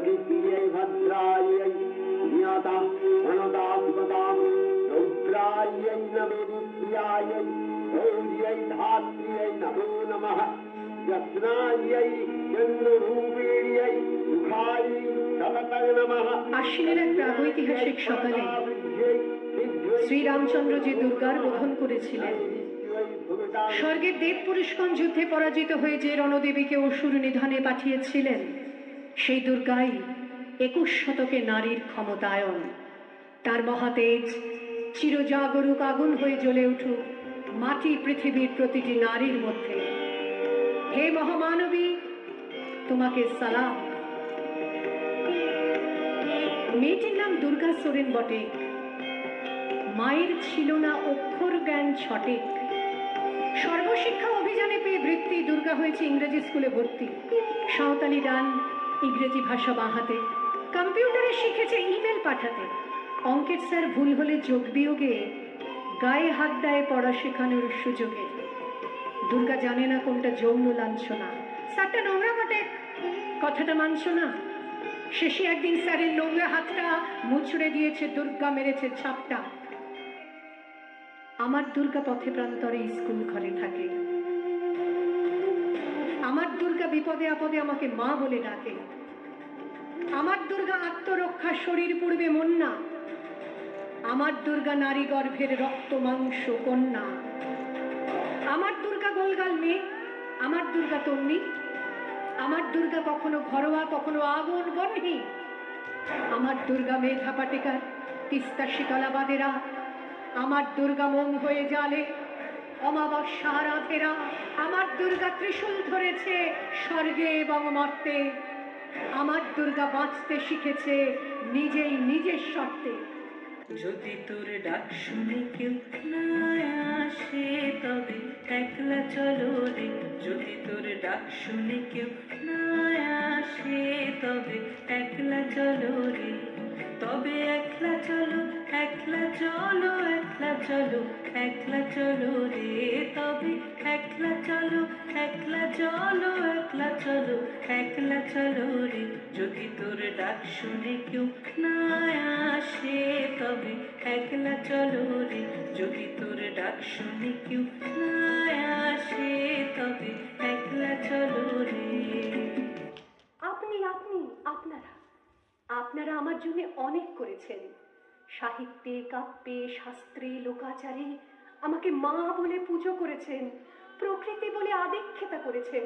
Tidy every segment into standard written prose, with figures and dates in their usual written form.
जगदीप्रियै भद्रायै नियता मनदात्मतां रौद्रायै नमोदिप्रियायै गौर्यै धात्र्यै नमो नमः यस्नायै चन्द्ररूपिण्यै मुखायै सततं नमः। আশ্বিনের এক প্রাগৈতিহাসিক সকালে শ্রীরামচন্দ্র যে দুর্গার বোধন করেছিলেন, স্বর্গের দেব পুরুষগণ যুদ্ধে পরাজিত হয়ে যে রণদেবীকে অসুর নিধনে পাঠিয়েছিলেন, সেই দুর্গাই 21 শতকে নারীর ক্ষমতায়ন। তার মহাতেজ চিরজাগরুক আগুন হয়ে জ্বলে উঠুক মাটি পৃথিবীর প্রতিটি নারীর মধ্যে। হে মহামানবী, তোমাকে সালাম। মেয়েটির নাম দুর্গা সোরেন বটে। মায়ের ছিল না অক্ষর জ্ঞান ছটেক। সর্বশিক্ষা অভিযানে পেয়ে বৃত্তি দুর্গা হয়েছে ইংরেজি স্কুলে ভর্তি। সাঁওতালি গান, ইংরেজি ভাষা বাহাতে, কম্পিউটারে শিখেছে ইমেল পাঠাতে। অঙ্কের স্যার ভুল হলে যোগ বিয়োগে গায়ে হাত দেয় পড়া শেখানোর সুযোগে। দুর্গা জানে না কোনটা যৌন লাঞ্ছনা। স্যারটা নোংরা বটে, কথাটা মানছ না। শেষে একদিন স্যারের নোংরা হাতটা মুচড়ে দিয়েছে, দুর্গা মেরেছে ছাপটা। আমার দুর্গা পথে প্রান্তরে স্কুল ঘরে থাকে। আমার দুর্গা বিপদে আপদে আমাকে মা বলে ডাকে। আমার দুর্গা আত্মরক্ষা, শরীর পূর্বে মন না। আমার দুর্গা নারী গর্ভের রক্ত মাংস কন্যা। আমার দুর্গা গোলগাল মেয়ে, আমার দুর্গা তন্নি। আমার দুর্গা কখনো ঘরোয়া, কখনো আগুন বন্যী। আমার দুর্গা মেধা পাটেকার, তিস্তা শীতলাবাদেরা। আমার দুর্গা মোম হয়ে জালে অমাবস্যা রাতেরা। আমার দুর্গা ত্রিশূল ধরেছে স্বর্গে এবং মর্তে। আমার দুর্গা বাঁচতে শিখেছে নিজেই নিজের শর্তে। যদি তোর ডাক শুনে কেউ না আসে তবে একলা চলো রে। যদি তোর ডাক শুনে কেউ না আসে তবে একলা চলো রে। তবে একলা চলো, একলা চলো, একলা চলো, একলা চলো রে। তবে একলা চলো, একলা চলো, একলা চলো, একলা চলো রে। যদি তোর ডাক শুনে কেউ না আসে তবে একলা চলো রে। যদি তোর ডাক শুনে কেউ না আসে তবে একলা চলো রে। আপনি আপনি আপনারা আপনারা আমার জন্য অনেক করেছেন। সাহিত্যে, কাব্যে, শাস্ত্রে, লোকাচারে আমাকে মা বলে পুজো করেছেন। প্রকৃতি বলে আদিক্ষেতা করেছেন।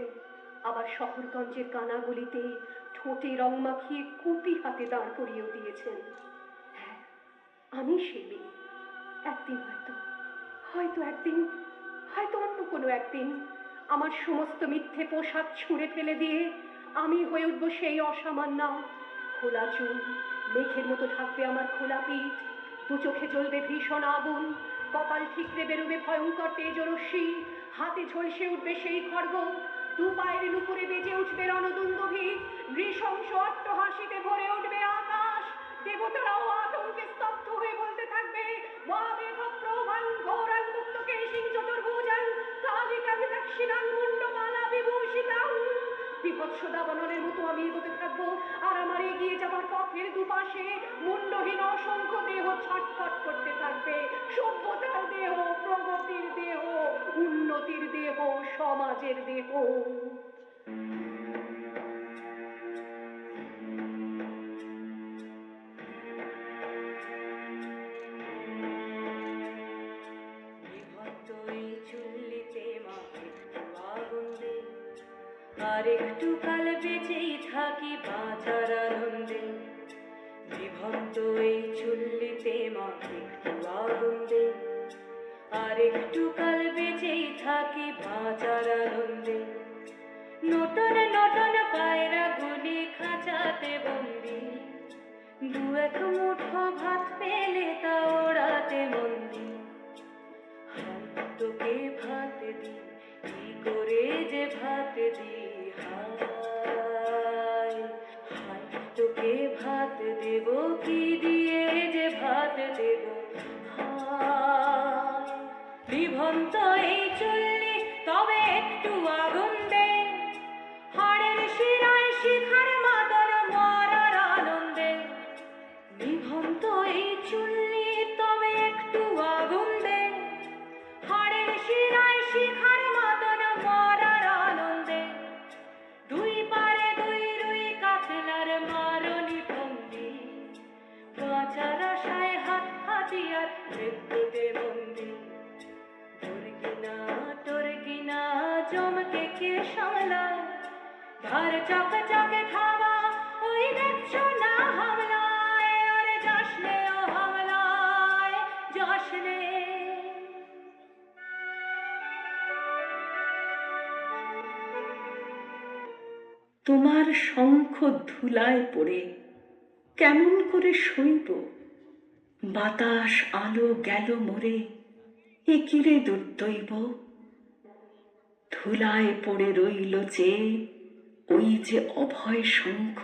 আবার শহরগঞ্জের কানাগলিতে ঠোঁটে রং মাখিয়ে কুপি হাতে দাঁড় করিয়েও দিয়েছেন। হ্যাঁ, আমি সেই মেয়ে। একদিন হয়তো একদিন, হয়তো অন্য কোনো একদিন আমার সমস্ত মিথ্যে পোশাক ছুঁড়ে ফেলে দিয়ে আমি হয়ে উঠবো সেই অসামান্য। খোলা চুল মেঘের মতো ঢাকবে আমার খোলা পিঠ। দু চোখে জ্বলবে ভীষণ আগুন। কপাল ঠিকরে বেরোবে ভয়ঙ্কর তেজরশ্মি। হাতে ঝলসে উঠবে সেই খড়গ। দু পায়ের নুপুরে বেজে উঠবে রণদুন্দুভি। নৃশংস অট্টহাসিতে ভরে উঠবে আকাশ। দেবতারাও আতঙ্কে স্তব্ধ হয়ে বলতে থাকবে, বিভৎস দাবানলের মতো আমি এগোতে থাকবো। আর আমার এগিয়ে যাবার পথের দুপাশে মুন্ডহীন অসংখ্য দেহ ছটফট করতে থাকবে। সভ্যতার দেহ, প্রগতির দেহ, উন্নতির দেহ, সমাজের দেহ। আর একটু কাল বেঁচেই থাকি বাঁচার আনন্দে। বিভক্ত এই চুল্লিতে মা একটু আগুন দে। আর একটু কাল বেঁচেই থাকি বাঁচার আনন্দে। নটন নটন পায়রা গুলি খাঁচাতে বন্দি। দু এক মুঠো ভাত পেলে তা ওড়াতে মন্দি। হাত তোকে ভাত দি, কি করে যে ভাত দি। হায় হায় তোকে ভাত দেব, কি দিয়ে যে ভাত দেব। হায় বিভন্ত এই চুল্লি, তবে একটু আগুন দে। হাড়ের শিরায় শিখার মাতন মরার আর চকে চকে থামা ওই দেখছো না হামলায়, আরে জশ্নে ও হামলায় জশ্নে। তোমার শঙ্খ ধুলায় পড়ে কেমন করে সইব, বাতাস আলো গেল মোরে, এ কিরে দুর্দৈব। ধুলায় পড়ে রইল যে ওই যে অভয় শঙ্খ,